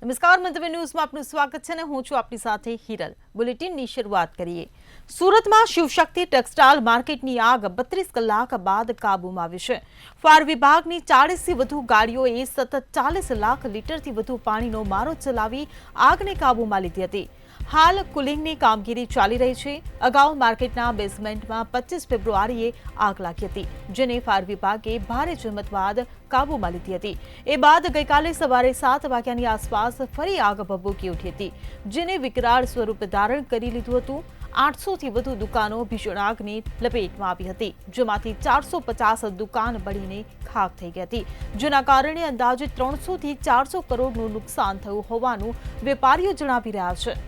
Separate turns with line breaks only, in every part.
નમસ્કાર, મંતવ્ય ન્યૂઝમાં આપનું સ્વાગત છે અને હું છું આપની સાથે હિરલ। બુલેટિનની શરૂઆત કરીએ। સુરતમાં શિવશક્તિ ટેક્સટાઇલ માર્કેટની આગ 32 કલાક બાદ કાબૂમાં આવી છે। ફાયર વિભાગની 40થી વધુ ગાડીઓએ સતત 40 લાખ લીટરથી વધુ પાણીનો મારો ચલાવી આગને કાબૂમાં લીધી હતી। હાલ કુલિંગની કામગીરી ચાલી રહી છે। અગાઉ માર્કેટના બેઝમેન્ટમાં 25 ફેબ્રુઆરીએ આગ લાગી હતી, જેને ફાયર વિભાગે ભારે જહેમત બાદ કાબૂમાં લીધી હતી। એ બાદ ગઈકાલે સવારે 7 વાગ્યાની આસપાસ ફરી આગ ભભૂકી ઉઠી હતી, જેને વિકરાળ સ્વરૂપ ધારણ કરી લીધું હતું। 800થી વધુ દુકાનો ભીષણ આગની લપેટમાં આવી હતી, જેમાંથી 450 દુકાન બળીને ખાખ થઈ ગઈ હતી, જેના કારણે અંદાજે 300થી 400 કરોડનું નુકસાન થયું હોવાનું વેપારીઓ જણાવી રહ્યા છે।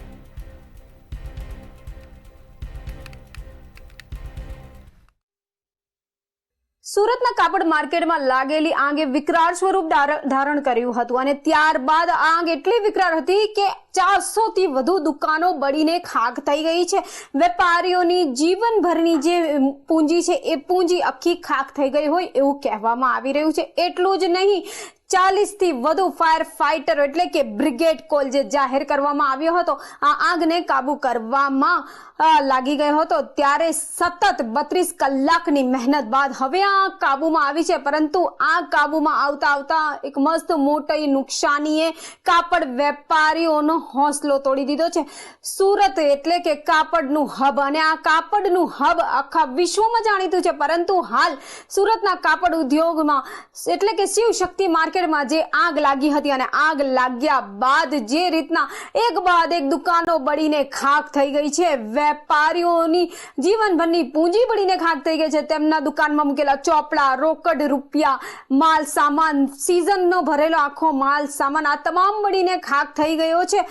સુરતના કાપડ માર્કેટમાં લાગેલી આગે વિકરાળ સ્વરૂપ ધારણ કર્યું હતું અને ત્યારબાદ આગ એટલી વિકરાળ હતી કે 400થી વધુ દુકાનો બળીને ખાખ થઈ ગઈ છે। વેપારીઓની જીવનભરની જે પૂંજી છે એ પૂંજી આખી ખાખ થઈ ગઈ હોય એવું કહેવામાં આવી રહ્યું છે। એટલું જ નહીં, 40થી વધુ ફાયર ફાઇટર એટલે કે બ્રિગેડ કોલ જે જાહેર કરવામાં આવ્યો હતો આ આગને કાબુ કરવામાં લાગી ગયો હતો, ત્યારે સતત 32 કલાકની મહેનત બાદ હવે આ કાબુમાં આવી છે। પરંતુ આ કાબુમાં આવતા એક મસ્ત મોટી નુકસાનીએ કાપડ વેપારીઓનો હોંસલો તોડી દીધો છે। સુરત એટલે કે કાપડનું હબ અને આ કાપડનું હબ આખા વિશ્વમાં જાણીતું છે, પરંતુ હાલ સુરતના કાપડ ઉદ્યોગમાં એટલે કે શિવશક્તિ માર્કેટમાં જે આગ લાગી હતી અને આગ લાગ્યા બાદ જે રીતના એક બાદ એક દુકાનો બળીને ખાખ થઈ ગઈ છે, વેપારીઓની જીવનભરની પૂંજી બળીને ખાખ થઈ ગઈ છે। તેમના દુકાનમાં મૂકેલા ચોપડા, રોકડ રૂપિયા, માલ સામાન, સીઝનનો ભરેલો આખો માલ સામાન આ તમામ બળીને ખાખ થઈ ગયો છે।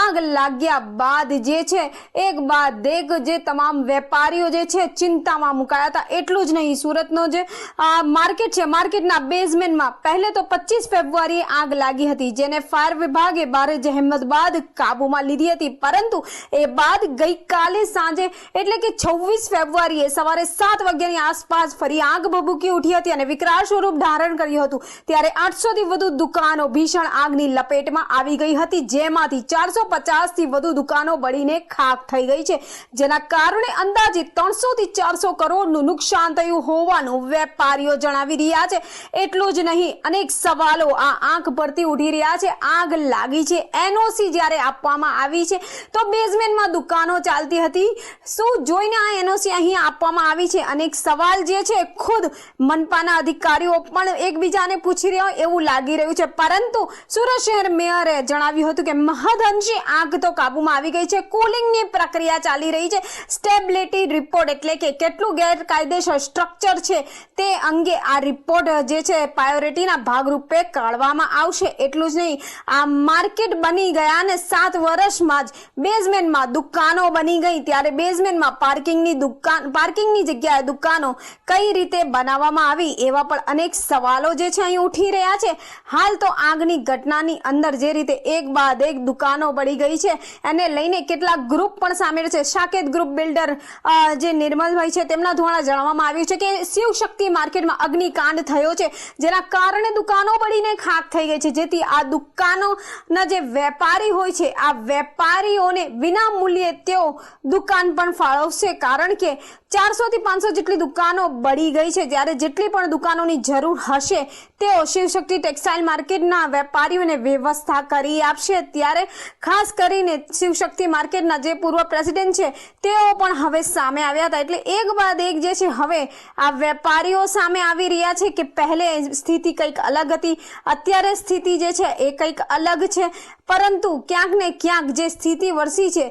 આગ લાગ્યા બાદ જે છે એક બાદ એક જે તમામ વેપારીઓ જે છે ચિંતામાં મુકાયા હતા। એટલું જ નહીં, સુરતનો જે માર્કેટ છે, માર્કેટના બેઝમેન્ટમાં પહેલે તો 25 ફેબ્રુઆરીએ આગ લાગી હતી, જેને ફાયર વિભાગે ભારે જહેમત બાદ કાબૂમાં લીધી હતી, પરંતુ એ બાદ ગઈકાલે સાંજે એટલે કે 26 ફેબ્રુઆરીએ સવારે 7 વાગ્યાની આસપાસ ફરી આગ ભભૂકી ઉઠી હતી અને વિકરાળ સ્વરૂપ ધારણ કર્યું હતું। ત્યારે 800થી વધુ દુકાનો ભીષણ આગની લપેટમાં આવી ગઈ હતી, જેમાંથી 450થી વધુ દુકાનો બળીને ખાખ થઈ ગઈ છે, જેના કારણે અંદાજિત 300થી 400 કરોડનું નુકસાન થયું હોવાનું વેપારીઓ જણાવી રહ્યા છે। એટલું જ નહીં, અનેક સવાલો આ આંખ પરથી ઉઠી રહ્યા છે। આગ લાગી છે, એનઓસી જ્યારે આપવામાં આવી છે તો બેઝમેન્ટમાં દુકાનો ચાલતી હતી, શું જોઈને આ એનઓસી અહીં આપવામાં આવી છે? અનેક સવાલ જે છે ખુદ મનપાના અધિકારીઓ પણ એકબીજાને પૂછી રહ્યા એવું લાગી રહ્યું છે, પરંતુ સુરત શહેર મેયરે જણાવ્યું હતું કે મહદઅંશે આગ તો કાબૂમાં આવી ગઈ છે, કુલિંગની પ્રક્રિયા ચાલી રહી છે, સ્ટેબિલિટી રિપોર્ટ એટલે કે કેટલું ગેરકાયદેસર સ્ટ્રક્ચર છે તે અંગે આ રિપોર્ટ જે છે પ્રાયોરિટીના ભાગરૂપે કાઢવામાં આવશે। એટલું જ નહીં, આ માર્કેટ બની ગયા અને 7 વર્ષમાં જ બેઝમેન્ટમાં દુકાનો બની ગઈ, ત્યારે બેઝમેન્ટમાં પાર્કિંગની જગ્યાએ દુકાનો કઈ રીતે બનાવવામાં આવી એવા પણ અનેક સવાલો જે છે અહીં ઉઠી રહ્યા છે। હાલ તો આગની ઘટનાની અંદર જે રીતે એક બાદ એક દુકાનો બળી ગઈ છે એને લઈને કેટલાક ગ્રુપ પણ સામેલ છે। સાકેત ગ્રુપ બિલ્ડર જે નિર્મલભાઈ છે તેમના દ્વારા જણાવવામાં આવ્યું છે કે શિવશક્તિ માર્કેટમાં અગ્નિકાંડ થયો છે, જેના કારણે દુકાનો બળીને ખાખ થઈ ગઈ છે, જેથી આ દુકાનોના જે વેપારી હોય છે આ વેપારીઓને વિના મૂલ્યે તેઓ દુકાન પણ ફાળવશે, કારણ કે 400થી 500 જેટલી દુકાનો બળી ગઈ છે। ત્યારે જેટલી પણ દુકાનોની જરૂર હશે તેઓ શિવશક્તિ ટેક્સટાઇલ માર્કેટના વેપારીઓને વ્યવસ્થા કરી આપશે। ત્યારે ખાસ કરીને શિવશક્તિ માર્કેટના જે પૂર્વ પ્રેસિડેન્ટ છે તેઓ પણ હવે સામે આવ્યા હતા, એટલે એક બાદ એક જે છે હવે આ વેપારીઓ સામે આવી રહ્યા છે કે પહેલે સ્થિતિ કંઈક અલગ હતી, અત્યારે સ્થિતિ જે છે એ કંઈક અલગ છે, પરંતુ ક્યાંક ને ક્યાંક જે સ્થિતિ વરસી છે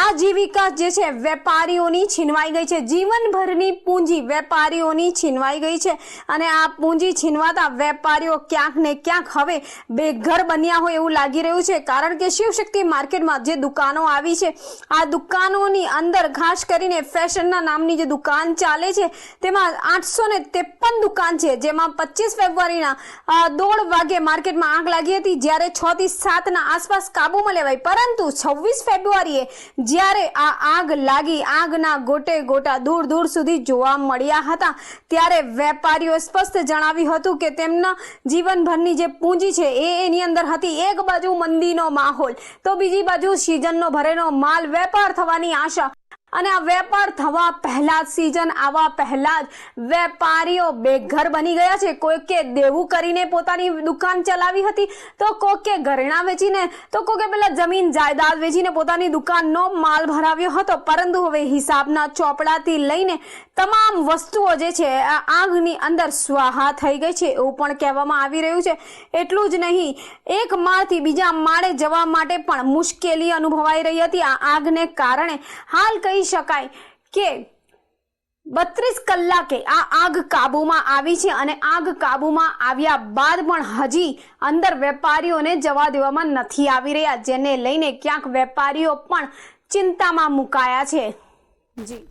આજીવિકા જે છે વેપારીઓની છીનવાઈ ગઈ છે, જીવનભરની પૂંજી વેપારીઓની છીનવાઈ ગઈ છે અને આ પૂંજી છીનવાતા વેપારીઓ ક્યાંક ને ક્યાંક હવે બેઘર બન્યા હોય એવું લાગી રહ્યું છે, કારણ કે શિવશક્તિ માર્કેટમાં જે દુકાનો આવી છે આ દુકાનોની અંદર ખાસ કરીને ફેશનના નામની જે દુકાન ચાલે છે તેમાં 853 દુકાન છે, જેમાં 25 ફેબ્રુઆરીના 1:30 વાગે માર્કેટમાં આગ લાગી હતી, જ્યારે 6 થી 7 ના આસપાસ કાબૂમાં લેવાઈ, પરંતુ 26 ફેબ્રુઆરીએ જ્યારે આ આગ લાગી આગના ગોટે ગોટા દૂર દૂર સુધી જોવા મળ્યા હતા ત્યારે વેપારીઓ સ્પષ્ટ જણાવ્યું હતું કે તેમના જીવનભરની જે પૂંજી છે એની અંદર હતી. એક બાજુ મંદીનો માહોલ તો બીજી બાજુ સિઝનનો ભરેલો માલ, વેપાર થવાની આશા અને આ વેપાર થવા પહેલા જ, સિઝન આવવા પહેલા જ વેપારીઓ બેઘર બની ગયા છે. કોઈકે દેવું કરીને પોતાની દુકાન ચલાવી હતી, તો કોઈકે ઘરેણાં વેચીને, તો કોઈકે પેલા જમીન જાયદાદ વેચીને પોતાની દુકાનનો માલ ભરાવ્યો હતો. પરંતુ હવે હિસાબના ચોપડાથી લઈને તમામ વસ્તુઓ જે છે આ આગની અંદર સ્વાહા થઈ ગઈ છે એવું પણ કહેવામાં આવી રહ્યું છે. એટલું જ નહીં, એક માળથી બીજા માળે જવા માટે પણ મુશ્કેલી અનુભવાઈ રહી હતી આ આગને કારણે. હાલ કહી શકાય કે 32 કલાકે આ આગ કાબુમાં આવી છે અને આગ કાબુમાં આવ્યા બાદ પણ હજી અંદર વેપારીઓને જવા દેવામાં નથી આવી રહ્યા, જેને લઈને ક્યાંક વેપારીઓ પણ ચિંતામાં મુકાયા છે. જી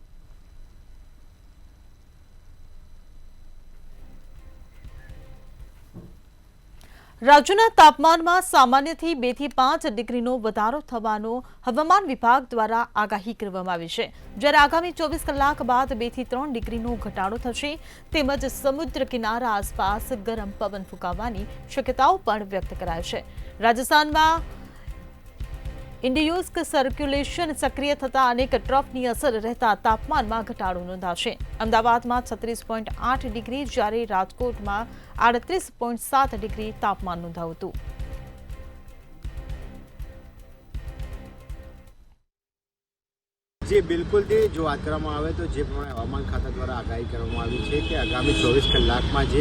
રાજ્યના તાપમાનમાં સામાન્યથી 2 થી 5 ડિગ્રીનો વધારો થવાનો હવામાન વિભાગ દ્વારા આગાહી કરવામાં આવી છે. જ્યારે આગામી 24 કલાક બાદ 2 થી 3 ડિગ્રીનો ઘટાડો થશે. તેમજ સમુદ્ર કિનારા આસપાસ ગરમ પવન ફૂંકાવાની શક્યતાઓ પણ વ્યક્ત કરાઈ છે. રાજસ્થાનમાં ઇન્ડિયુસ્ક સર્ક્યુલેશન સક્રિય થતા અનેક ટ્રફની અસર રહેતા તાપમાનમાં ઘટાડો નોંધાશે. અમદાવાદમાં 36.8 ડિગ્રી, જ્યારે રાજકોટમાં 38.7 ડિગ્રી તાપમાન નોંધાયું હતું.
जी बिल्कुल थी जो बात કરવામાં આવે તો જે પ્રમાણે હવામાન ખાતા દ્વારા આગાહી કરવામાં આવી છે કે આગામી 24 કલાકમાં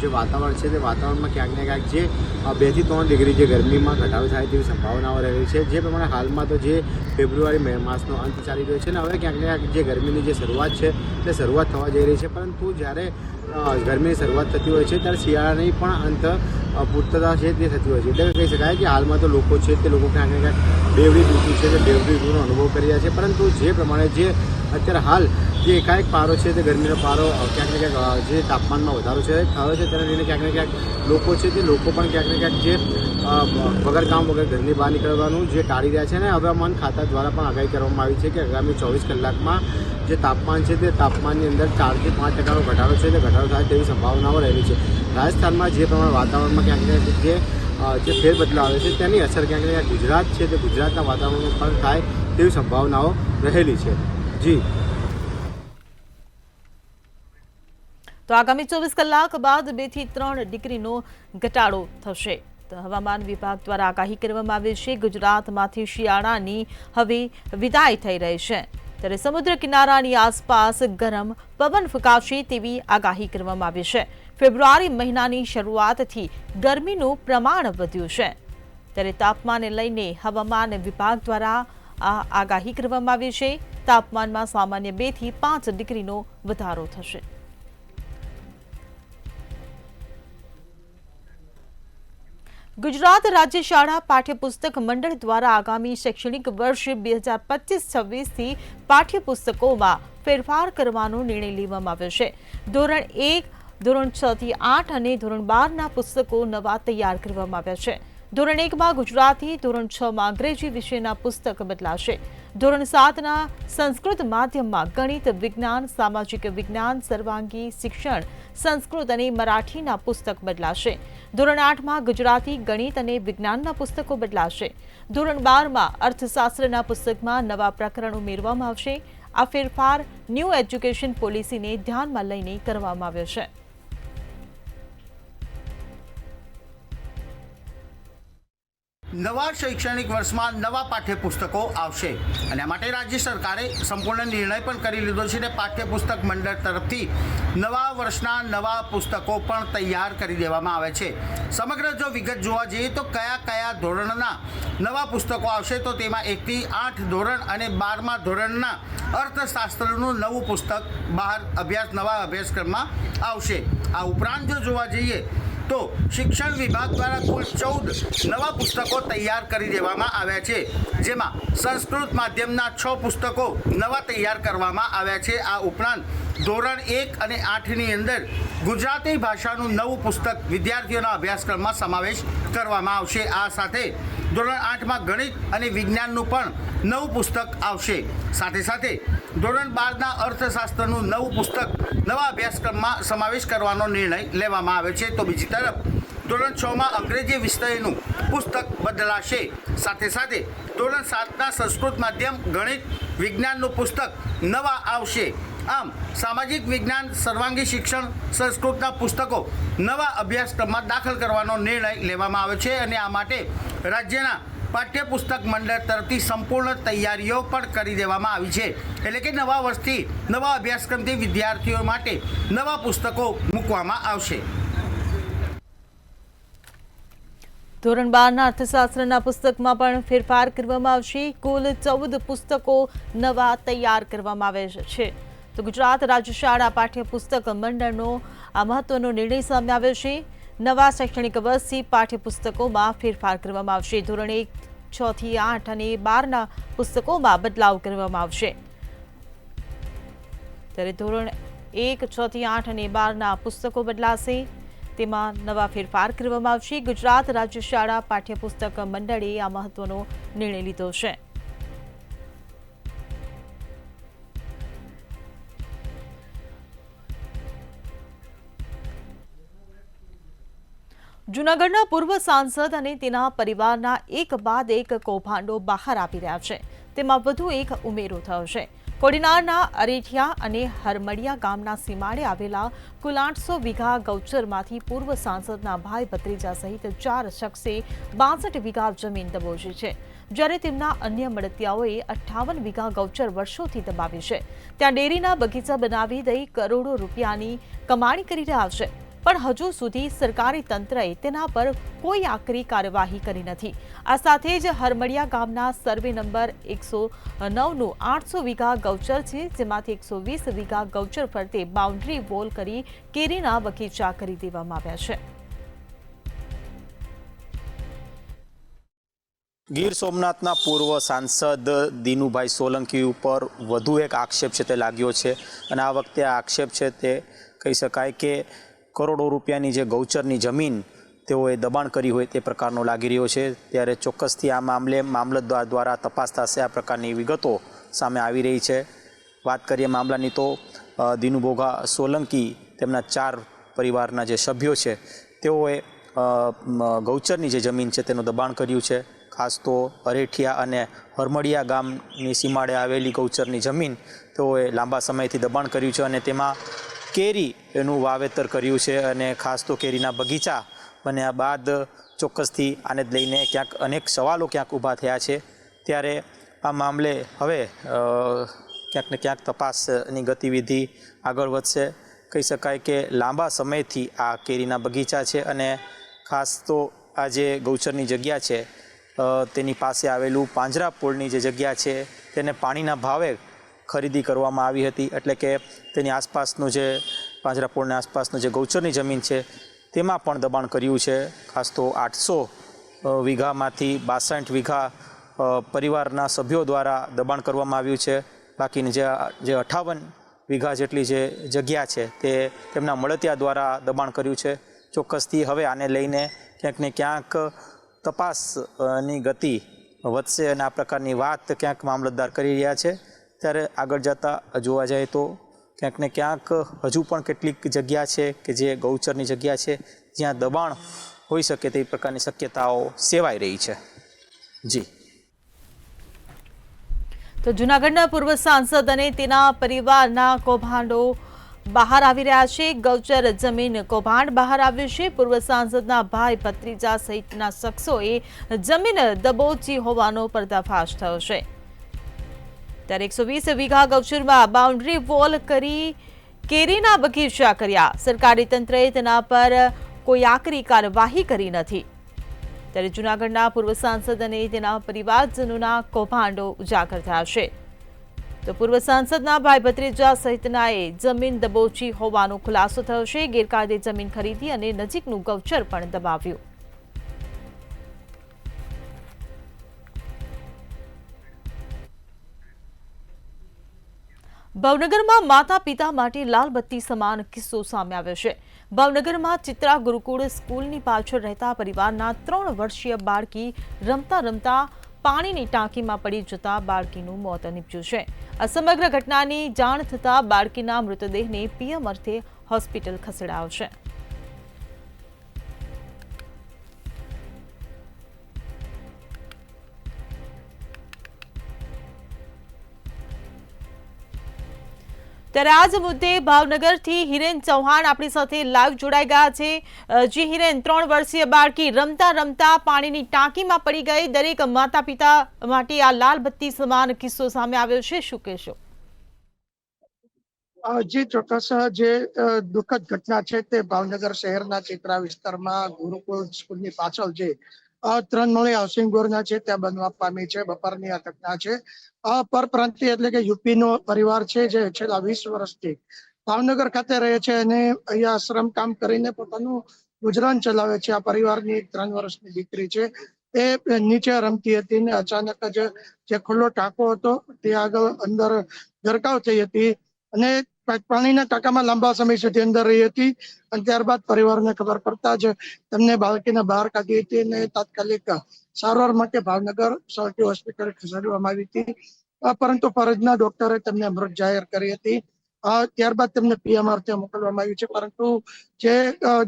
જે વાતાવરણ છે તે વાતાવરણમાં ક્યાંક ને ક્યાંક જે 2 થી 3 ડિગ્રી જે ગરમીમાં ઘટાડો થાય તેવી સંભાવનાઓ રહેલી છે. જે પ્રમાણે હાલમાં તો જે ફેબ્રુઆરી માસનો અંત ચાલી રહ્યો છે ને હવે ક્યાંક ને ક્યાંક જે ગરમીની જે શરૂઆત છે તે શરૂઆત થવા જઈ રહી છે. પરંતુ જ્યારે ગરમીની શરૂઆત થતી હોય છે ત્યારે શિયાળાની પણ અંત પૂર્તતા છે તે થતી હોય છે. એટલે કહી શકાય કે હાલમાં તો લોકો છે તે લોકો ક્યાંક ને ક્યાંક બેવડી ઋતુ છે તે બેવડી ઋતુનો અનુભવ કરી રહ્યા છે. પરંતુ જે પ્રમાણે જે અત્યારે હાલ જે એકાએક પારો છે તે ગરમીનો પારો ક્યાંક ને ક્યાંક જે તાપમાનમાં વધારો છે થયો છે તેને લઈને ક્યાંક ને ક્યાંક લોકો છે તે લોકો પણ ક્યાંક ને ક્યાંક જે વગર કામ વગર ઘરની બહાર નીકળવાનું જે ટાળી રહ્યા છે. અને હવામાન ખાતા દ્વારા પણ આગાહી કરવામાં આવી છે કે આગામી 24 કલાકમાં જે તાપમાન છે તે તાપમાનની અંદર 4 થી 5% ઘટાડો છે તે ઘટાડો થાય તેવી સંભાવનાઓ રહેલી છે. રાજસ્થાનમાં જે પ્રમાણે વાતાવરણમાં ક્યાંક ને ક્યાંક જે ફેરબદલાવ આવે છે તેની અસર ક્યાંક ને ક્યાંક ગુજરાત છે તે ગુજરાતના વાતાવરણમાં પણ થાય તેવી સંભાવનાઓ રહેલી છે. જી
તો આગામી 24 કલાક બાદ 2 થી 3 ડિગ્રીનો ઘટાડો થશે. તો હવામાન વિભાગ દ્વારા આગાહી કરવામાં આવી છે. ગુજરાતમાંથી શિયાળાની હવે વિદાય થઈ રહી છે, ત્યારે સમુદ્ર કિનારાની આસપાસ ગરમ પવન ફૂંકાશે તેવી આગાહી કરવામાં આવી છે. ફેબ્રુઆરી મહિનાની શરૂઆતથી ગરમીનું પ્રમાણ વધ્યું છે, ત્યારે તાપમાનને લઈને હવામાન વિભાગ દ્વારા આ આગાહી કરવામાં આવી છે. તાપમાનમાં સામાન્ય 2 થી 5 ડિગ્રીનો વધારો થશે. ગુજરાત રાજ્ય શાળા પાઠ્યપુસ્તક મંડળ દ્વારા આગામી શૈક્ષણિક વર્ષ 2025-26 થી પાઠ્યપુસ્તકોમાં ફેરફાર કરવાનો નિર્ણય લેવામાં આવ્યો છે. ધોરણ 1, ધોરણ 6 થી 8 અને ધોરણ 12ના પુસ્તકો નવા તૈયાર કરવામાં આવ્યા છે. ધોરણ 1માં ગુજરાતી, ધોરણ 6માં અંગ્રેજી વિષયના પુસ્તક બદલાશે. ધોરણ 7ના સંસ્કૃત માધ્યમમાં ગણિત, વિજ્ઞાન, સામાજિક વિજ્ઞાન, સર્વાંગી શિક્ષણ, સંસ્કૃત અને મરાઠીના પુસ્તક બદલાશે. ધોરણ 8માં ગુજરાતી, ગણિત અને વિજ્ઞાનના પુસ્તકો બદલાશે. ધોરણ 12માં અર્થશાસ્ત્રના પુસ્તકમાં નવા પ્રકરણ ઉમેરવામાં આવશે. આ ફેરફાર ન્યૂ એજ્યુકેશન પોલિસીને ધ્યાનમાં લઈને કરવામાં આવ્યો છે.
નવા શૈક્ષણિક વર્ષમાં નવા પાઠ્યપુસ્તકો આવશે અને આ માટે રાજ્ય સરકારે સંપૂર્ણ નિર્ણય પણ કરી લીધો છે અને પાઠ્યપુસ્તક મંડળ તરફથી નવા વર્ષના નવા પુસ્તકો પણ તૈયાર કરી દેવામાં આવે છે. સમગ્ર જો વિગત જોવા જઈએ તો કયા કયા ધોરણના નવા પુસ્તકો આવશે તો તેમાં 1 થી 8 ધોરણ અને 12મા ધોરણના અર્થશાસ્ત્રનું નવું પુસ્તક બહાર નવા અભ્યાસક્રમમાં આવશે. આ ઉપરાંત જો જોવા જઈએ તો શિક્ષણ વિભાગ દ્વારા કુલ 14 નવા પુસ્તકો તૈયાર કરી દેવામાં આવ્યા છે, જેમાં સંસ્કૃત માધ્યમના 6 પુસ્તકો નવા તૈયાર કરવામાં આવ્યા છે. આ ઉપરાંત ધોરણ 1 અને 8ની અંદર ગુજરાતી ભાષાનું નવું પુસ્તક વિદ્યાર્થીઓના અભ્યાસક્રમમાં સમાવેશ કરવામાં આવશે. આ સાથે ધોરણ 8માં ગણિત અને વિજ્ઞાનનું પણ નવું પુસ્તક આવશે. સાથે સાથે ધોરણ 12ના અર્થશાસ્ત્રનું નવું પુસ્તક નવા અભ્યાસક્રમમાં સમાવેશ કરવાનો નિર્ણય લેવામાં આવ્યો છે. તો બીજી તરફ ધોરણ 6માં અંગ્રેજી વિષયનું પુસ્તક બદલાશે. સાથે સાથે ધોરણ 7ના સંસ્કૃત માધ્યમ ગણિત વિજ્ઞાનનું પુસ્તક નવા આવશે. આમ સામાજિક વિજ્ઞાન, સર્વાંગી શિક્ષણ, સંસ્કૃતના પુસ્તકો નવા અભ્યાસક્રમમાં દાખલ કરવાનો નિર્ણય લેવામાં આવ્યો છે અને આ માટે રાજ્યના પાઠ્યપુસ્તક મંડળ તરફથી સંપૂર્ણ તૈયારીઓ પણ કરી દેવામાં આવી છે. એટલે કે નવા વર્ષથી નવા અભ્યાસક્રમથી વિદ્યાર્થીઓ માટે નવા પુસ્તકો મૂકવામાં આવશે.
ધોરણ 12ના અર્થશાસ્ત્રના પુસ્તકમાં પણ ફેરફાર કરવામાં આવશે. કુલ 14 પુસ્તકો નવા તૈયાર કરવામાં આવે છે. તો ગુજરાત રાજ્ય શાળા પાઠ્યપુસ્તક મંડળનો આ મહત્વનો નિર્ણય સામે આવ્યો છે. નવા શૈક્ષણિક વર્ષથી પાઠ્યપુસ્તકોમાં ફેરફાર કરવામાં આવશે. ધોરણ 1, 6 થી 8 અને 12ના પુસ્તકોમાં બદલાવ કરવામાં આવશે. ત્યારે ધોરણ 1, 6 થી 8 અને 12ના પુસ્તકો બદલાશે. તેમાં નવા ફેરફાર કરવામાં આવશે. ગુજરાત રાજ્ય શાળા પાઠ્યપુસ્તક મંડળે આ મહત્વનો નિર્ણય લીધો છે. જૂનાગઢના પૂર્વ સાંસદ અને તેના પરિવારના એક બાદ એક કૌભાંડો બહાર આવી રહ્યા છે. તેમાં વધુ એક ઉમેરો થયો છે. કોડીનારના અરેઠિયા અને હરમડિયા ગામના સીમાડે આવેલા કુલ 800 વીઘા ગૌચરમાંથી પૂર્વ સાંસદના ભાઈ ભત્રીજા સહિત 4 શખ્સે 62 વીઘા જમીન દબોચી છે. જ્યારે તેમના અન્ય મળતિયાઓએ 58 વીઘા ગૌચર વર્ષોથી દબાવી છે. ત્યાં ડેરીના બગીચા બનાવી દઈ કરોડો રૂપિયાની કમાણી કરી રહ્યા છે. પણ હજુ સુધી સરકારી તંત્રએ તેના પર કોઈ આકરી કાર્યવાહી કરી નથી. આ સાથે જ હરમડિયા ગામના સર્વે નંબર 109નું 800 વીઘા ગૌચર છે, જેમાંથી 120 વીઘા ગૌચર ફરતે બાઉન્ડ્રી વોલ કરી કેરીના બગીચા કરી દેવામાં આવ્યા છે.
ગીર સોમનાથના પૂર્વ સાંસદ દિનુભાઈ સોલંકી ઉપર વધુ એક આક્ષેપ છે તે લાગ્યો છે અને આ વખતે આ આક્ષેપ છે તે કહી શકાય કે કરોડો રૂપિયાની જે ગૌચરની જમીન તેઓએ દબાણ કરી હોય તે પ્રકારનો લાગી રહ્યો છે. ત્યારે ચોક્કસથી આ મામલે મામલતદાર દ્વારા તપાસ થશે. આ પ્રકારની વિગતો સામે આવી રહી છે. વાત કરીએ મામલાની તો દિનુભોગા સોલંકી તેમના 4 પરિવારના જે સભ્યો છે તેઓએ ગૌચરની જે જમીન છે તેનું દબાણ કર્યું છે. ખાસ તો અરેઠિયા અને હરમડિયા ગામની સીમાડે આવેલી ગૌચરની જમીન તેઓએ લાંબા સમયથી દબાણ કર્યું છે અને તેમાં કેરી એનું વાવેતર કર્યું છે અને ખાસ તો કેરીના બગીચા બન્યા બાદ ચોક્કસથી આને જ લઈને ક્યાંક અનેક સવાલો ક્યાંક ઊભા થયા છે. ત્યારે આ મામલે હવે ક્યાંક ને ક્યાંક તપાસની ગતિવિધિ આગળ વધશે. કહી શકાય કે લાંબા સમયથી આ કેરીના બગીચા છે અને ખાસ તો આ જે ગૌચરની જગ્યા છે તેની પાસે આવેલું પાંજરાપોળની જે જગ્યા છે તેને પાણીના ભાવે ખરીદી કરવામાં આવી હતી. એટલે કે તેની આસપાસનું જે પાંજરાપોળની આસપાસનું જે ગૌચરની જમીન છે તેમાં પણ દબાણ કર્યું છે. ખાસ તો 800 વીઘામાંથી 62 વીઘા પરિવારના સભ્યો દ્વારા દબાણ કરવામાં આવ્યું છે. બાકીની જે 58 વીઘા જેટલી જે જગ્યા છે તે તેમના મળતિયા દ્વારા દબાણ કર્યું છે. ચોક્કસથી હવે આને લઈને ક્યાંક ને ક્યાંક તપાસની ગતિ વધશે અને આ પ્રકારની વાત ક્યાંક મામલતદાર કરી રહ્યા છે. ત્યારે આગળ જતાં જોવા જાય તો ક્યાંક ને ક્યાંક હજુ પણ કેટલીક જગ્યા છે કે જે ગૌચરની જગ્યા છે જ્યાં દબાણ હોઈ શકે તે પ્રકારની શક્યતાઓ સેવાઈ રહી છે. જી.
તો જૂનાગઢના પૂર્વ સાંસદ અને તેના પરિવારના કૌભાંડો બહાર આવી રહ્યા છે. ગૌચર જમીન કૌભાંડ બહાર આવ્યું છે. પૂર્વ સાંસદના ભાઈ ભત્રીજા સહિતના શખ્સોએ જમીન દબોચી હોવાનો પર્દાફાશ થયો છે. ત્યારે 120 વીઘા ગૌચરમાં બાઉન્ડ્રી વોલ કરી કેરીના બગીચા કર્યા. સરકારી તંત્રએ તેના પર કોઈ આકરી કાર્યવાહી કરી નથી. ત્યારે જૂનાગઢના પૂર્વ સાંસદ અને તેના પરિવારજનોના કૌભાંડો ઉજાગર થયા છે. તો પૂર્વ સાંસદના ભાઈ ભત્રીજા સહિતનાએ જમીન દબોચી હોવાનો ખુલાસો થયો છે. ગેરકાયદે જમીન ખરીદી અને નજીકનું ગૌચર પણ દબાવ્યું. ભાવનગરમાં માતા પિતા માટે લાલ બત્તી સમાન કિસ્સો સામે આવ્યો છે. ભાવનગરમાં ચિત્રા ગુરુકુળ સ્કૂલની પાછળ રહેતા પરિવારના 3 વર્ષીય બાળકી રમતા રમતા પાણીની ટાંકીમાં પડી જતા બાળકીનું મોત નીપજ્યું છે. આ સમગ્ર ઘટનાની જાણ થતા બાળકીના મૃતદેહને પીએમ અર્થે હોસ્પિટલ ખસેડાયો છે. ત્યારે આ જ મુદ્દે ભાવનગરથી હિરેન ચૌહાણ આપણી સાથે લાઈવ જોડાઈ ગયા છે. જી હિરેન, 3 વર્ષીય બાળકી રમતા રમતા પાણીની ટાંકીમાં પડી ગઈ. દરેક માતા પિતા માટે આ લાલ બત્તી સમાન કિસ્સો સામે આવ્યો છે. શું કહેશો?
જી ચોક્કસ. જે દુઃખદ ઘટના છે તે ભાવનગર શહેરના ચિત્રા વિસ્તારમાં ગુરુકુળ સ્કૂલની પાછળ જે 3 માળી હાઉસિંગ બોર્ડના છે ત્યાં બનવા પામી છે. બપોરની આ ઘટના છે. પરપ્રાંતીય એટલે કે યુપીનો પરિવાર છે જે છેલ્લા 20 વર્ષથી ભાવનગર ખાતે રહે છે અને અહીંયા શ્રમ કામ કરીને પોતાનું ગુજરાન ચલાવે છે. આ પરિવારની 3 વર્ષની દીકરી છે એ નીચે રમતી હતી ને અચાનક જ જે ખુલ્લો ટાંકો હતો તે આગળ અંદર ગરકાવ થઈ હતી અને પાણીના ટાંકામાં લાંબા સમય સુધી અંદર રહી હતી અને ત્યારબાદ પરિવારને ખબર પડતા જ તેમને બાળકીને બહાર કાઢી હતી અને તાત્કાલિક સારવાર માટે ભાવનગર સરટી હોસ્પિટલ ખસેડવામાં આવી હતી, પરંતુ ફરજના ડોક્ટરે તેમને મૃત જાહેર કરી હતી. ત્યારબાદ તેમને પીએમ અર્થે મોકલવામાં આવ્યું છે. પરંતુ જે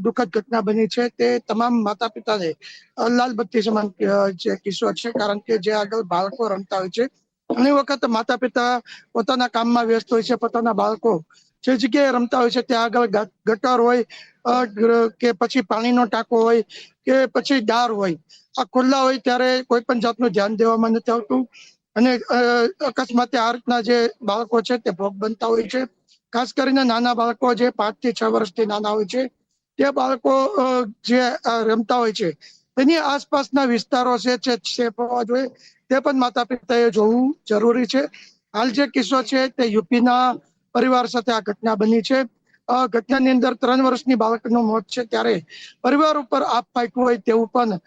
દુઃખદ ઘટના બની છે તે તમામ માતા પિતાને લાલ બત્તી સમાન જે કિસ્સો છે, કારણ કે જે આગળ બાળકો રમતા હોય છે ઘણી વખત માતા પિતા પોતાના કામમાં વ્યસ્ત હોય છે, પોતાના બાળકો જે જગ્યાએ રમતા હોય છે ત્યાં આગળ ગટર હોય કે પછી પાણીનો ટાંકો હોય કે પછી ડાર હોય, આ ખુલ્લા હોય ત્યારે કોઈ પણ જાતનું ધ્યાન દેવામાં નથી આવતું અને અકસ્માતે આ રીતના જે બાળકો છે તે ભોગ બનતા હોય છે. ખાસ કરીને નાના બાળકો જે 5 થી 6 વર્ષથી નાના હોય છે તે બાળકો જે રમતા હોય છે તેની આસપાસના વિસ્તારો છે સેફ હોવા જોઈએ, તે પણ માતા પિતાએ જોવું જરૂરી છે. હાલ જે કિસ્સો છે તે યુપીના પરિવાર સાથે આ ઘટના બની છે. ઘટનાની અંદર 3 વર્ષની બાળકનું મોત છે ત્યારે પરિવાર ઉપર આપ ફાટ્યું હોય તેવું પણ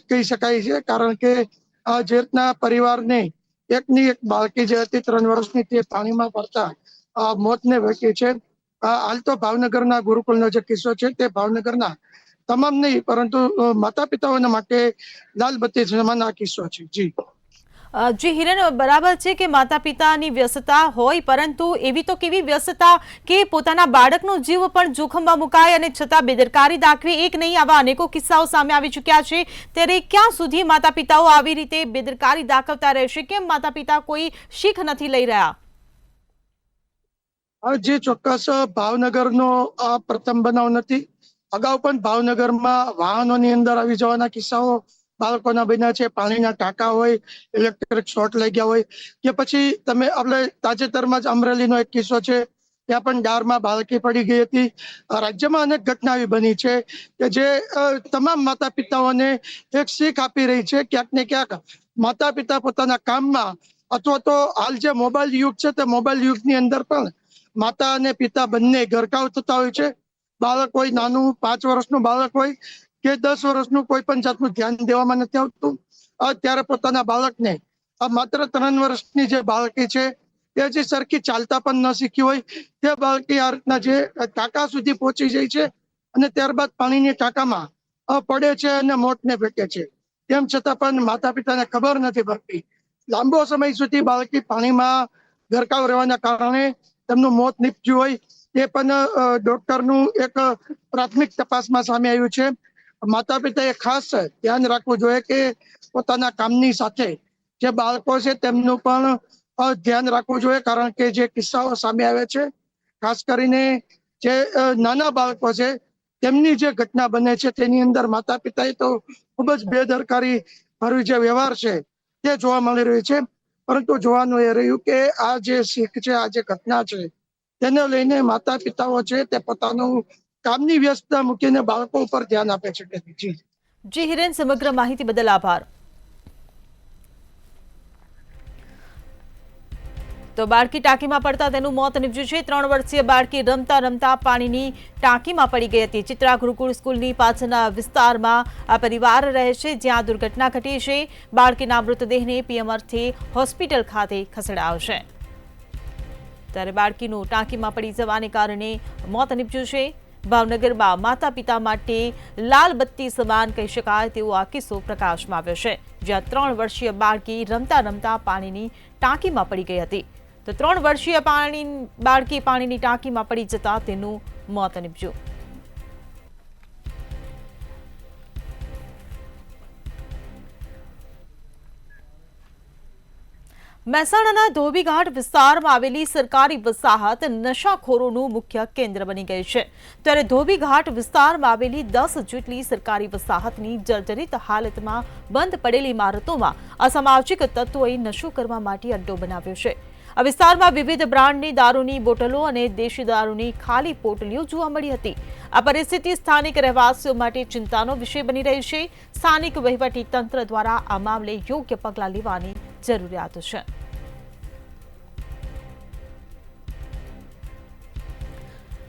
કહી શકાય છે, કારણ કે જે રીતના પરિવારને એકની એક બાળકી જે હતી 3 વર્ષની તે પાણીમાં પડતા મોતને વેઠી છે. હાલ તો ભાવનગરના ગુરુકુળનો જે કિસ્સો છે તે ભાવનગરના તમામ નહીં પરંતુ માતા પિતાઓના માટે લાલ બત્તી સમાન આ કિસ્સો છે.
જી હિરેન, બરાબર છે કે માતા પિતાની વ્યસ્તતા હોય, પરંતુ એવી તો કેવી વ્યસ્તતા કે પોતાના બાળકનો જીવ પણ જોખમમાં મુકાય અને છતાં બેદરકારી દાખવી. એક નહીં, આવા અનેકો કિસ્સાઓ સામે આવી ચૂક્યા છે. ત્યારે ક્યાં સુધી માતા પિતાઓ આવી રીતે બેદરકારી દાખવતા રહેશે? કેમ માતા પિતા કોઈ શીખ નથી લઈ રહ્યા?
જે ચોક્કસ ભાવનગરનો આ પ્રથમ બનાવ નથી. અગાઉ પણ ભાવનગરમાં વાહનોની અંદર આવી જવાના કિસ્સાઓ બાળકોના બન્યા છે. પાણીના ટાંકા હોય, ઇલેક્ટ્રિક શોર્ટ લઈ ગયા હોય કે પછી તમે આપણે તાજેતરમાં જ અમરેલીનો એક કિસ્સો છે ત્યાં પણ ડારમાં બાળકી પડી ગઈ હતી. રાજ્યમાં અનેક ઘટના એવી બની છે કે જે તમામ માતા પિતાઓને એક શીખ આપી રહી છે. ક્યાંક ને ક્યાંક માતા પિતા પોતાના કામમાં અથવા તો હાલ જે મોબાઈલ યુગ છે તે મોબાઈલ યુગની અંદર પણ માતા અને પિતા બંને ગરકાવ થતા હોય છે. બાળક હોય નાનું 5 વર્ષનું બાળક હોય કે 10 વર્ષનું, કોઈ પણ જાતનું ધ્યાન દેવામાં નથી આવતું. ત્યારે પોતાના બાળકને માત્ર 3 વર્ષની જે બાળકી છે તે જે સરખી ચાલતા પણ ન શીખી હોય તે બાળકી આ રીતના જે ટાંકા સુધી પહોંચી જાય છે અને ત્યારબાદ પાણીની ટાંકામાં પડે છે અને મોતને ભેટે છે. તેમ છતાં પણ માતા પિતાને ખબર નથી પડતી. લાંબો સમય સુધી બાળકી પાણીમાં ગરકાવ રહેવાના કારણે તેમનું મોત નીપજ્યું હોય તે પણ ડોક્ટરનું એક પ્રાથમિક તપાસમાં સામે આવ્યું છે. માતા પિતાએ ખાસ ધ્યાન રાખવું જોઈએ કે પોતાના કામની સાથે જે બાળકો છે તેમનું પણ ધ્યાન રાખવું જોઈએ, કારણ કે જે કિસ્સાઓ સામે આવે છે ખાસ કરીને જે નાના બાળકો છે તેમની જે ઘટના બને છે તેની અંદર માતા પિતાએ તો ખૂબ જ બેદરકારી ભર્યું જે વ્યવહાર છે તે જોવા મળી રહ્યું છે. પરંતુ જોવાનું એ રહ્યું કે આ જે શીખ છે, આ જે ઘટના છે તેને લઈને માતા પિતાઓ છે તે પોતાનું કામની વ્યસ્તતા મૂકીને બાળકો ઉપર ધ્યાન આપે છે.
જી હિરેન, સમગ્ર માહિતી બદલ આભાર. તો બાળકી ટાંકીમાં પડતા તેનું મોત નીપજ્યું છે. 3 વર્ષીય બાળકી રમતા રમતા પાણીની ટાંકીમાં પડી ગઈ હતી. ચિત્રા ગુરુકુળ સ્કૂલની પાછળના વિસ્તારમાં આ પરિવાર રહે છે જ્યાં દુર્ઘટના ઘટી છે. બાળકીના મૃતદેહને પીએમ અર્થે હોસ્પિટલ ખાતે ખસેડાયો છે. ત્યારે બાળકીનું ટાંકીમાં પડી જવાને કારણે મોત નીપજ્યું છે. ભાવનગરમાં માતા પિતા માટે લાલ બત્તી સમાન કહી શકાય તેવો આ કિસ્સો પ્રકાશમાં આવ્યો છે, જ્યાં 3 વર્ષીય બાળકી રમતા રમતા પાણીની ટાંકીમાં પડી ગઈ હતી. તો 3 વર્ષીય બાળકી પાણીની ટાંકીમાં પડી જતા તેનું મોત નીપજ્યું. મહેસાણાના ધોબીઘાટ વિસ્તારમાં આવેલી સરકારી વસાહત નશાખોરોનું મુખ્ય કેન્દ્ર બની ગઈ છે. ત્યારે ધોબીઘાટ વિસ્તારમાં આવેલી 10 જેટલી સરકારી વસાહતની જર્જરિત હાલતમાં બંધ પડેલી ઇમારતોમાં અસામાજિક તત્વોએ નશો કરવા માટે અડ્ડો બનાવ્યો છે. આ વિસ્તારમાં વિવિધ બ્રાન્ડની દારૂની બોટલો અને દેશી દારૂની ખાલી પોટલીઓ જોવા મળી હતી. આ પરિસ્થિતિ સ્થાનિક રહેવાસીઓ માટે ચિંતાનો વિષય બની રહી છે. સ્થાનિક વહીવટી તંત્ર દ્વારા આ મામલે યોગ્ય પગલાં લેવાની જરૂરિયાત છે.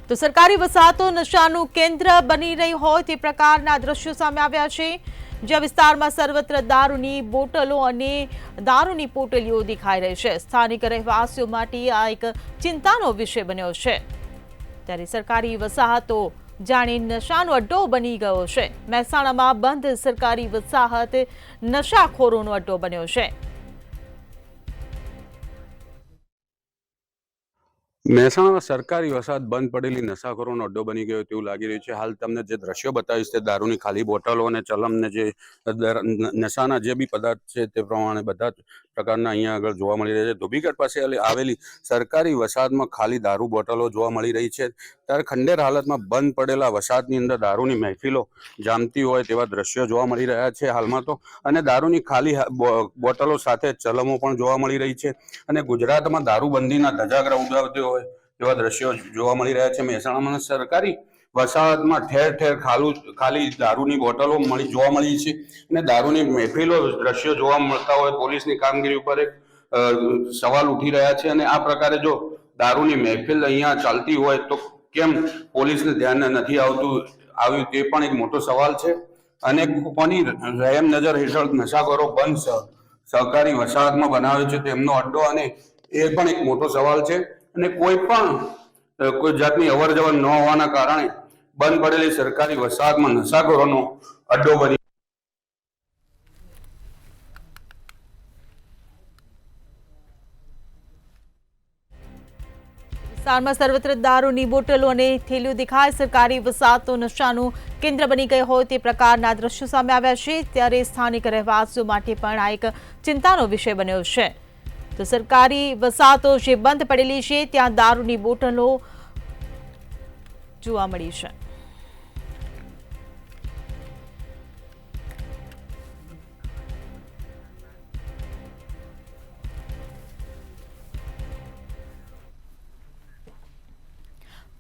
તો સરકારી વસાહતો નશાનું કેન્દ્ર બની રહી હોય તે પ્રકારના દ્રશ્યો સામે આવ્યા છે, જ્યાં વિસ્તારમાં સર્વત્ર દારૂની બોટલો અને દારૂની પોટલીઓ દેખાઈ રહી છે. સ્થાનિક રહેવાસીઓ માટે આ એક ચિંતાનો વિષય બન્યો છે. ત્યારે સરકારી વસાહતો જાણે નશાનો અડ્ડો બની ગયો છે. મહેસાણામાં બંધ સરકારી વસાહત નશાખોરોનો અડ્ડો બન્યો છે.
મહેસાણામાં સરકારી વસાહત બંધ પડેલી નશાખોરોનો અડ્ડો બની ગયો તેવું લાગી રહ્યું છે. હાલ તમને જે દ્રશ્યો બતાવીશ તે દારૂની ખાલી બોટલો અને ચલમને જે નશાના જે બી પદાર્થ છે તે પ્રમાણે બધા જ પ્રકારના અહીંયા આગળ જોવા મળી રહ્યા છે. ધોબીઘાટ પાસે આવેલી સરકારી વસાહતમાં ખાલી દારૂ બોટલો જોવા મળી રહી છે. ત્યારે ખંડેર હાલતમાં બંધ પડેલા વસાહતની અંદર દારૂની મહેફિલો જામતી હોય તેવા દ્રશ્યો જોવા મળી રહ્યા છે હાલમાં તો. અને દારૂની ખાલી બોટલો સાથે ચલમો પણ જોવા મળી રહી છે. અને ગુજરાતમાં દારૂબંધીના ધજાગરા ઉડાવતી હોય તેવા દ્રશ્યો જોવા મળી રહ્યા છે. મહેસાણામાં સરકારી વસાહતમાં ઠેર ઠેર ખાલી દારૂની બોટલો જોવા મળી છે અને દારૂની મહેફિલો દ્રશ્યો જોવા મળતા હોય. પોલીસની કામગીરી ઉપર એક સવાલ ઉઠી રહ્યા છે. અને આ પ્રકારે જો દારૂની મહેફિલ અહીંયા ચાલતી હોય તો કેમ પોલીસને ધ્યાન નથી આવ્યું તે પણ એક મોટો સવાલ છે. અને કોની રહેમ નજર હેઠળ નશાખોરો બંધ સહકારી વસાહતમાં બનાવે છે તેમનો અડ્ડો, અને એ પણ એક મોટો સવાલ છે. અને કોઈ જાતની અવર જવર ન હોવાના કારણે બંધ પડેલી સરકારી વસાહતમાં નશાખોરોનો અડ્ડો બની.
વિસ્તારમાં સર્વત્ર દારૂની બોટલો અને થેલીઓ દેખાય. સરકારી વસાહતો નશાનું કેન્દ્ર બની ગઈ હોય તે પ્રકારના દ્રશ્યો સામે આવ્યા છે. ત્યારે સ્થાનિક રહેવાસીઓ માટે પણ આ એક ચિંતાનો વિષય બન્યો છે. તો સરકારી વસાહતો જે બંધ પડેલી છે ત્યાં દારૂની બોટલો જોવા મળી છે.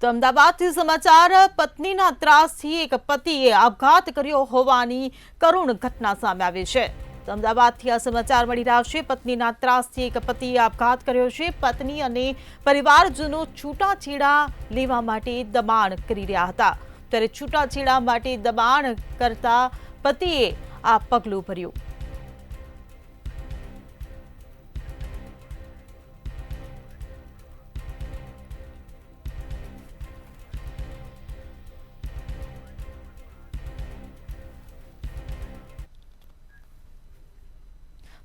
તો અમદાવાદથી સમાચાર. પત્નીના ત્રાસથી એક પતિએ આપઘાત કર્યો હોવાની કરુણ ઘટના સામે આવી છે. તો અમદાવાદથી આ સમાચાર મળી રહ્યા છે. પત્નીના ત્રાસથી એક પતિએ આપઘાત કર્યો છે. પત્ની અને પરિવારજનો છૂટાછેડા લેવા માટે દબાણ કરી રહ્યા હતા. ત્યારે છૂટાછેડા માટે દબાણ કરતા પતિએ આ પગલું ભર્યું.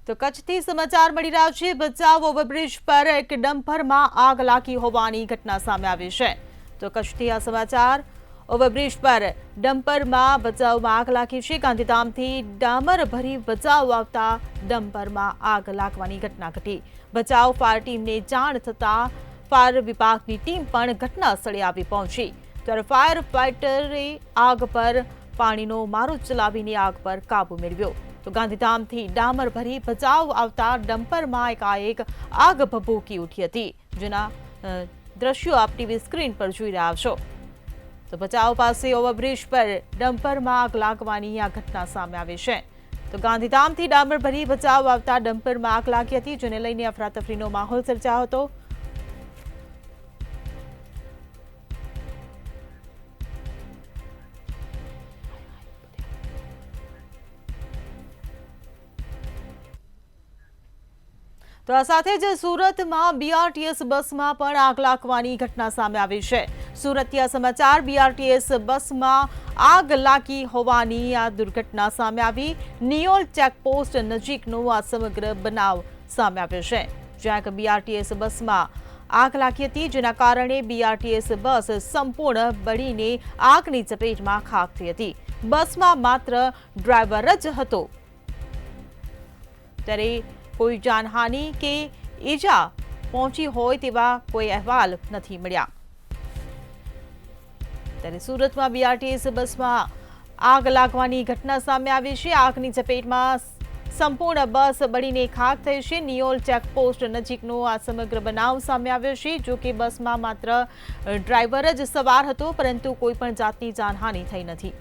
તો કચ્છથી સમાચાર મળી રહ્યા છે. ભચાઉ ઓવરબ્રિજ પર એક ડમ્પરમાં આગ લાગી હોવાની ઘટના સામે આવી છે. તો કચ્છથી આ સમાચાર. ઓવરબ્રિજ પર ડમ્પરમાં ભચાઉમાં આગ લાગી છે. ગાંધીધામથી ડામર ભરી ભચાઉ આવતા ડમ્પરમાં આગ લાગવાની ઘટના ઘટી. ભચાઉ ફાયર ટીમને જાણ થતાં ફાયર વિભાગની ટીમ પણ ઘટના સ્થળે આવી પહોંચી. ત્યારે ફાયર ફાઇટરે આગ પર પાણીનો મારો ચલાવીને આગ પર કાબુ મેળવ્યો. તો ગાંધીધામથી ડામર ભરી ભચાઉ આવતા ડમ્પરમાં એકાએક આગ ભભૂકી ઉઠી હતી, જેના દ્રશ્યો આપ ટીવી સ્ક્રીન પર જોઈ રહ્યા છો. તો ભચાઉ પાસે ઓવરબ્રિજ પર ડમ્પરમાં આગ લાગવાની આ ઘટના સામે આવી છે. તો ગાંધીધામથી ડામર ભરી ભચાઉ આવતા ડમ્પરમાં આગ લાગી હતી, જેને લઈને અફરાતફરીનો માહોલ સર્જાયો હતો. તો આ સાથે જ સુરતમાં બીઆરટીએસ બસમાં પણ આગ લાગવાની ઘટના સામે આવી છે. સુરતથી આ સમાચાર. બીઆરટીએસ બસમાં આગ લાગી હોવાની આ દુર્ઘટના સામે આવી. નિયોલ ચેકપોસ્ટ નજીકનો આ સમગ્ર બનાવ સામે આવ્યો છે, જ્યાં એક બીઆરટીએસ બસમાં આગ લાગી હતી, જેના કારણે બીઆરટીએસ બસ સંપૂર્ણ બળીને આગની ઝપેટમાં ખાક થઈ હતી. બસમાં માત્ર ડ્રાઈવર જ હતો, ત્યારે કોઈ જાનહાનિ કે ઈજા પહોંચી હોય તેવા કોઈ અહેવાલ નથી મળ્યા. ત્યારે સુરતમાં બીઆરટીએસ બસમાં આગ લાગવાની ઘટના સામે આવી છે. આગની ઝપેટમાં સંપૂર્ણ બસ બળીને ખાક થઈ છે. નિયોલ ચેકપોસ્ટ નજીકનો આ સમગ્ર બનાવ સામે આવ્યો છે. જો કે બસમાં માત્ર ડ્રાઈવર જ સવાર હતો, પરંતુ કોઈ પણ જાતની જાનહાનિ થઈ નથી.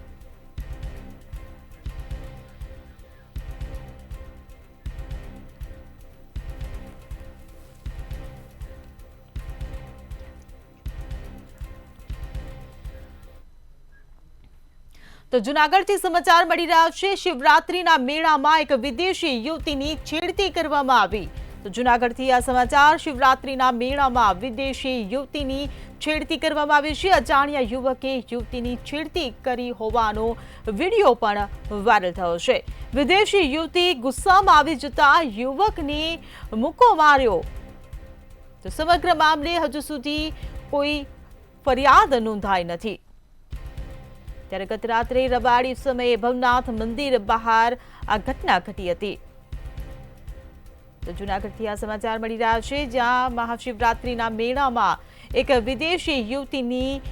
તો જૂનાગઢથી સમાચાર મળી રહ્યા છે. શિવરાત્રીના મેળામાં એક વિદેશી યુવતીની છેડતી કરવામાં આવી. તો જૂનાગઢથી આ સમાચાર. શિવરાત્રીના મેળામાં વિદેશી યુવતીની છેડતી કરવામાં આવી છે. અજાણ્યા યુવકે યુવતીની છેડતી કરી હોવાનો વિડીયો પણ વાયરલ થયો છે. વિદેશી યુવતી ગુસ્સામાં આવી જતા યુવકને મુક્કો માર્યો. તો સમગ્ર મામલે હજુ સુધી કોઈ ફરિયાદ નોંધાઈ નથી. ત્યારે ગત રાત્રે રબારી સમયે ભવનાથ મંદિર બહાર આ ઘટના ઘટી હતી. તો જૂનાગઢથી આ સમાચાર મળી રહ્યા છે, જ્યાં મહાશિવરાત્રીના મેળામાં એક વિદેશી યુવતીની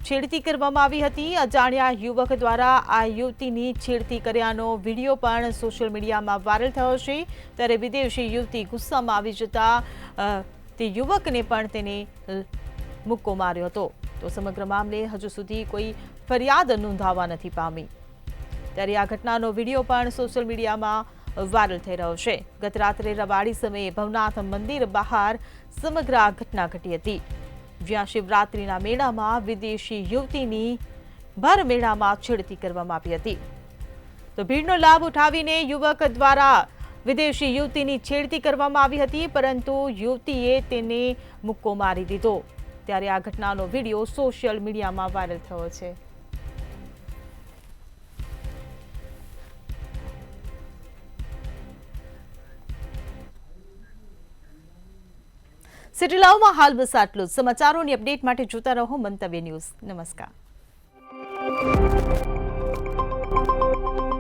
છેડતી કરવામાં આવી હતી. અજાણ્યા યુવક દ્વારા આ યુવતીની છેડતી કર્યાનો વિડીયો પણ સોશિયલ મીડિયામાં વાયરલ થયો છે. ત્યારે વિદેશી યુવતી ગુસ્સામાં આવી જતા તે યુવકને પણ તેને મુક્કો માર્યો હતો. તો સમગ્ર મામલે હજુ સુધી કોઈ ફરિયાદ નોંધાવા નથી પામી. ત્યારે આ ઘટનાનો વિડીયો પણ સોશિયલ મીડિયામાં વાયરલ થઈ રહ્યો છે. ગત રાત્રે રવાડી સમયે ભવનાથ મંદિર બહાર સમગ્ર આ ઘટના ઘટી હતી, જ્યાં શિવરાત્રીના મેળામાં વિદેશી યુવતીની ભર મેળામાં છેડતી કરવામાં આવી હતી. તો ભીડનો લાભ ઉઠાવીને યુવક દ્વારા વિદેશી યુવતીની છેડતી કરવામાં આવી હતી, પરંતુ યુવતીએ તેને મુક્કો મારી દીધો. ત્યારે આ ઘટનાનો વિડીયો સોશિયલ મીડિયામાં વાયરલ થયો છે. સિટી લાઈવમાં હાલ બસ આટલું જ. સમાચારોની અપડેટ માટે જોતા રહો મંતવ્ય ન્યૂઝ. નમસ્કાર.